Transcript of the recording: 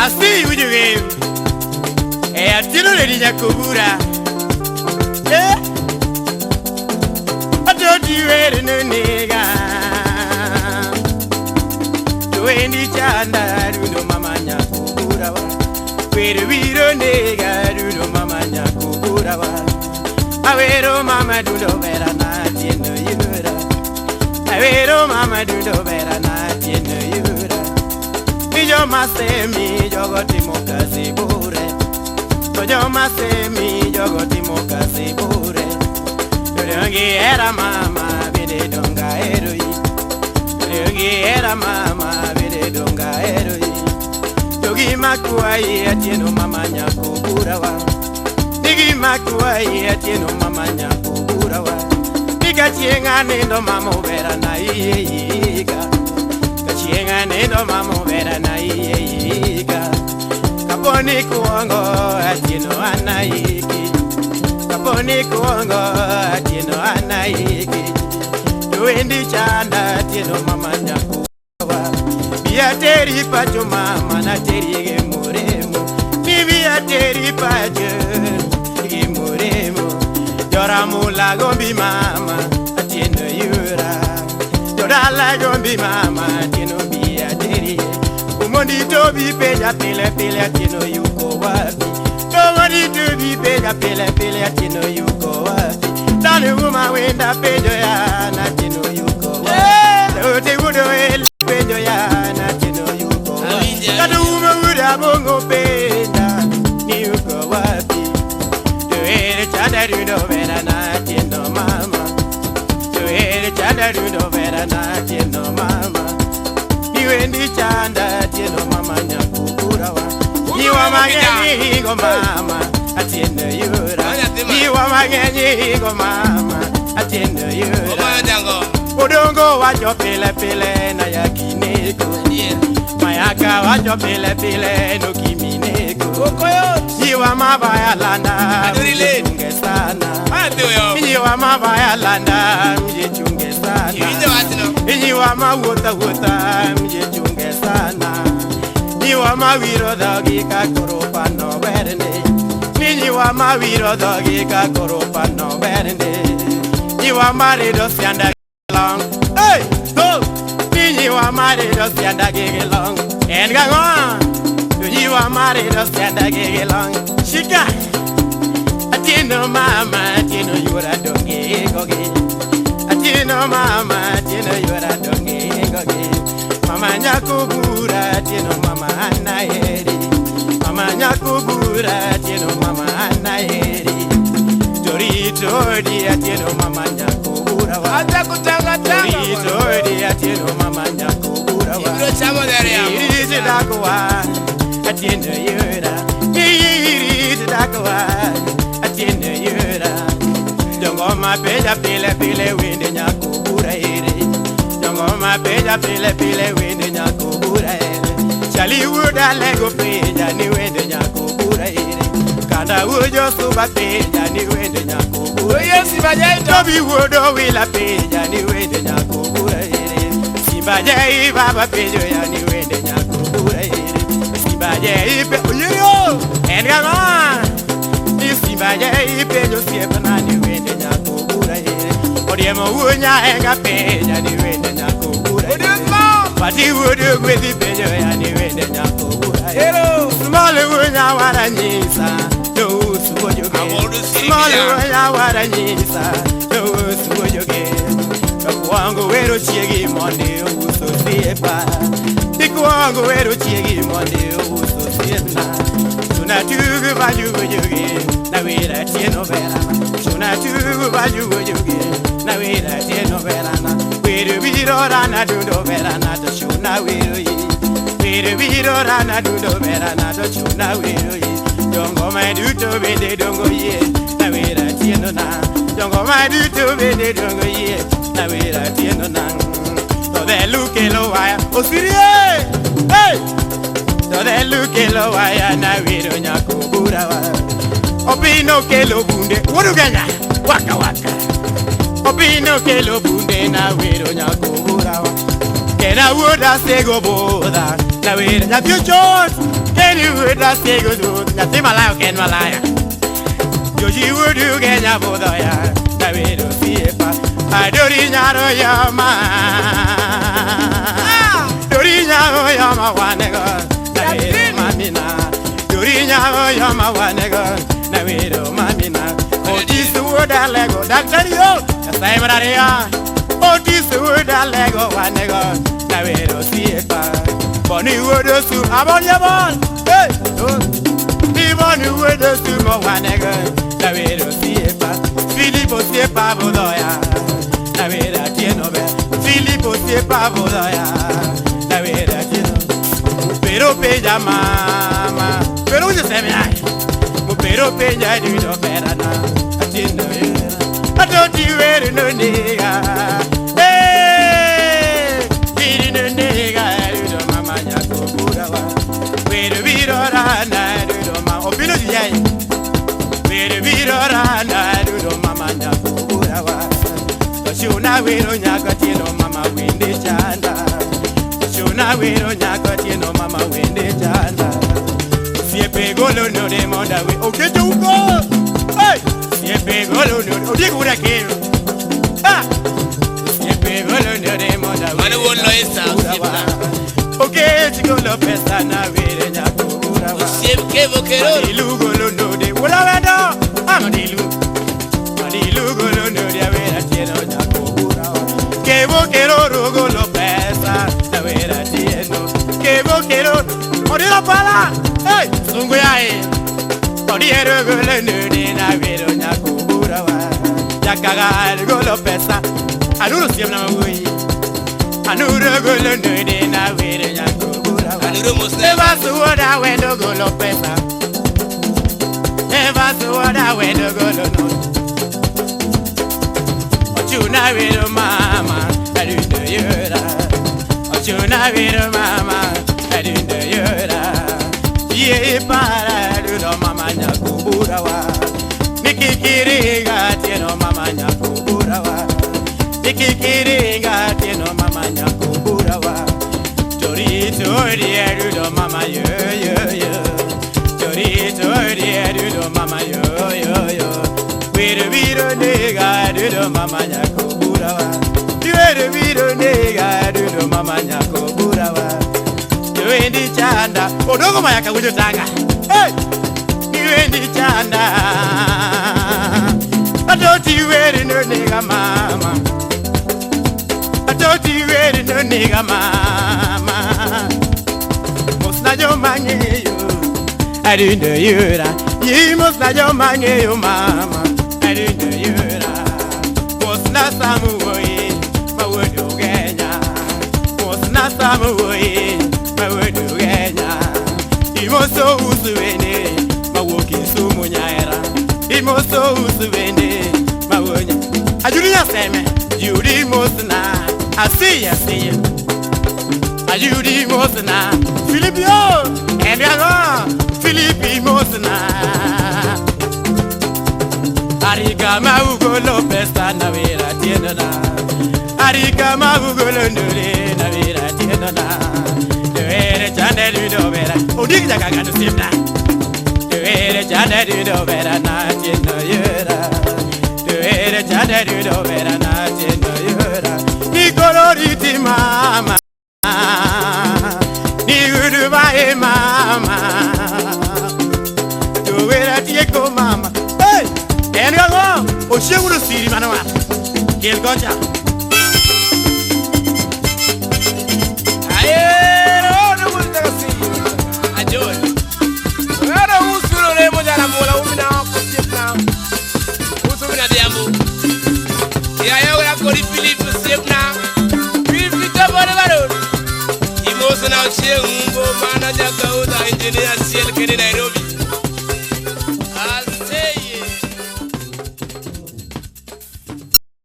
I see you again. Hey, I didn't let you go. Yeah. I told you ready no nigga. You ain't the chanda, you know mama nyakubura wa. Where we don't nigga, you know mama nyakubura wa. I wait on mama do no better not in the yura. I wait on mama do no better not in the yura. Me yo masemi yo gotimoka sibure. Yo masemi yo gotimoka sibure. Yogi era mama vide donga eroi. Yogi era mama vide donga eroi. Yogi makuai atieno mama nyakubura wa. Nigi makuai atieno mama nyakubura wa. Niga chienga nendo mama vera na iega. Kachienga nendo mama vera na iega. Kaponi kuongo atieno anaiki. Kaponi kuongo atieno anaiki. Yuendi chanda atieno mama nyakubura. Bia teri pacho mama na teri gemuremo. Bia teri pacho gemuremo. Yora mula gombi mama atieno yura. Yora la gombi mama atieno bia teri. Umondi tobi peja pele pele atieno yuko wapi. Umondi tobi peja pele pele atieno yuko wapi. Dale uma wenda pejo ya na atieno yuko wapi. Ote wudo el pejo ya na atieno yuko wapi. Kadu uma wuda bongo peja ni yuko wapi. Doere chada rudo vera na atieno mama. Doere chada rudo vera na atieno mama. Niwendi chanda atieno mama nyakubura wa. Niwa magenyi go mama atieno yura. Niwa magenyi go mama atieno yura. Odongo wajo pele pele na yakineko. Mayaka wajo pele pele no kimineko. Niwa mabaya landa mjechunge sana. Niwa mabaya landa mjechunge sana. Niwa mawota wota mjechunge sana. Niwa mawiro dogi kakoropa no verne. Niwa mawiro dogi kakoropa no verne. Niwa marido sianda long. Hey, go! Niwa marido sianda long. And gang on. Niwa marido sianda long. Shika. Atieno mama, atieno yura dogi gogi. Atieno mama, atieno yura dogi gogi. Mama nyakubura, atieno mama anaeri. Mama nyakubura, atieno mama anaeri. Tori atieno mama nyakubura wa. Tori atieno mama nyakubura wa. Iri dakwa, atieno yura. Iri dakwa, atieno yura. Dongo ma peja pile pile winde nyakubura iri. Dongo ma peja pile pile winde nyakubura iri. Chali wuda lego peja ni winde nyakubura iri. Kanda wujo suba peja ni winde nyakubura iri. Sibaje tobi wudo wila peja ni winde nyakubura iri. Sibaje baba pejo ya ni winde nyakubura iri. Sibaje ipe uyo engama. Sibaje ipe jo siempre na ni winde nyakubura iri. Odiemo wunya enga peja ni winde nyakubura iri. Pati wudu gwizi pejo ya ni winde nyakubura iri. Small wunya waranyisa no suwojoge. Small wunya waranyisa no suwojoge. Kakuango wero chiegi monde uso siepa. Dikuango wero chiegi monde uso siepa. Tunatugu baju wujoge na wira tieno verana. Tunatugu baju wujoge na wira tieno verana. Wiru biro rana dundo verana to shuna wiru yi. Wiru biro rana dundo verana to shuna wiru yi. Dongo mai duto bende dongo ye na wira tieno na. Dongo mai duto bende dongo ye na wira tieno na. To de luke lo waya osirie. Hey! To de luke lo waya na wiro nyakubura wa. Opino ke lo bunde woduganya waka waka. Opino ke lo bunde na wiro nyakubura wa. Kena woda sego boda na we na future can you would that say go do na say malaya ken malaya Joji would you get ya boda ya na we do see pa adori nyaro ya ma dori nyaro ya ma wanego na we do mamina dori nyaro ya ma wanego na we do mamina Otis would a lego that yo say mararia Otis would a lego wanego na we do see pa Boni would do abon ya bon hey Boni would do mo wanego na we do see pa Filippo si pa bodoya na we da tieno be Filippo si pa bodoya na we da tieno pero peja mama pero yo se me ay pero peja du do perana atieno I don't you ever no nigga eh did no nigga du do mama nya ko burawa we do viro rana du do ma opino jai we do viro rana du do mama nya ko burawa shuna we do nya ko tieno mama winde chanda shuna we do nya ko tieno mama winde chanda siempre golo no de monda we okay to go hey siempre golo no odi gura ke ah siempre golo no de monda we mane wonno esa okay to golo pesa na we de nya ko burawa siempre bokero dilu golo no de wala wado amadilu golo no de we da tieno nya ko burawa que bokero golo pesa na we da tieno que bokero odi la pala hey sunguyae odiero golo nudi na vero nya kuburawa yakaga golo pesa anuru siam na mui anuru golo nudi na vero nya kuburawa anuru musne eva suoda wendo golo pesa eva suoda wendo golo no ochuna vero mama adunde yura ochuna vero mama adunde yura Ye para do mama nya kuburawa Nikikiriga tieno mama nya kuburawa Nikikiriga tieno mama nya kuburawa Tori tori do mama yo yo yo Tori tori do mama yo yo yo Viro nega do mama nya kuburawa Viro nega do mama nya kuburawa Wendi chanda odogo mayaka wujo tanga hey wendi chanda adoti weri no nigga mama adoti weri no nigga mama mosna jo mangeyo adinde yura yi mosna jo mangeyo mama adinde yura mosna samu woyi mawodo genya mosna samu woyi Imoso uswene mawoki sumunyaera Imoso uswene mawonya Ajuria seme Yuri mosna Asiya Ayuri mosna Filipio Enriano Filipi mosna Arika maugolo pesta na vera tiendana Arika maugolo nure na vera tiendana Chanda do vera odig jaga ga do simna de chanda do vera na tieno yura de chanda do vera na tieno yura ni coloriti mama ni uruba e mama do vera tieko mama hey engago o seguro siri manwa kel goja Kori Philip Sepna Philip Tabaro Imoso na chie umbo mana jaka uda engineer ciel kene